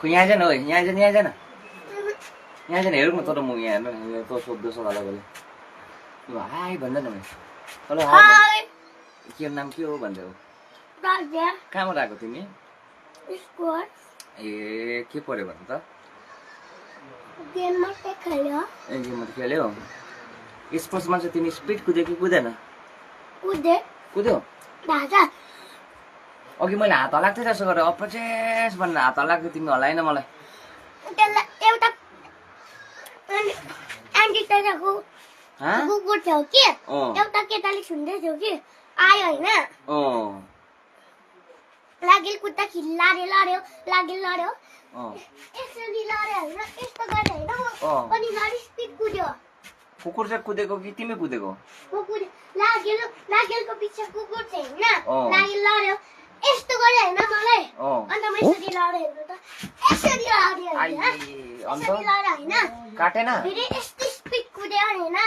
यहाँ जान ओइ यहाँ जान यहाँ जान हेरौँ न तर म यहाँ हेर्नु त सोध्दो सवाल बोले त्यो हाई भन्दैन म हेलो हाई के नाम के हो भन्दै हो राजा कहाँबाट आएको तिमी स्कोर ए के पर्यो भन्नु त गेम मात्रै खेल्यो ए गेम मात्रै खेल्यो स्पोर्ट्समा चाहिँ तिमी स्पिड कुद्यो कि कुदेन कुद्यो राजा अघि मैले हात हलाएको थिएँ त्यसो गरेर अप्रोचेस भनेर हात हलाएको तिमी हलाएन मलाई त्यसलाई एउटा एन्टिटाको कुकुर थियो कि एउटा केटाले सुन्दै थियो कि आयो होइन लागेल कुद्दा लड्यो लड्यो यसरी लड्यो होइन यस्तो गरे होइन अनि लडी स्पिड कुद्यो कुकुर चाहिँ कुदेको कि तिमी कुदेको कुकुर लागेलको पछि कुकुर चाहिँ होइन लागेल लड्यो यस्तो गरे होइन मलाई अन्त म यसरी लड्यो हेर्नु त यसरी लड्यो होइन काटेन फेरि यस्तो स्पिड कुद्यो होइन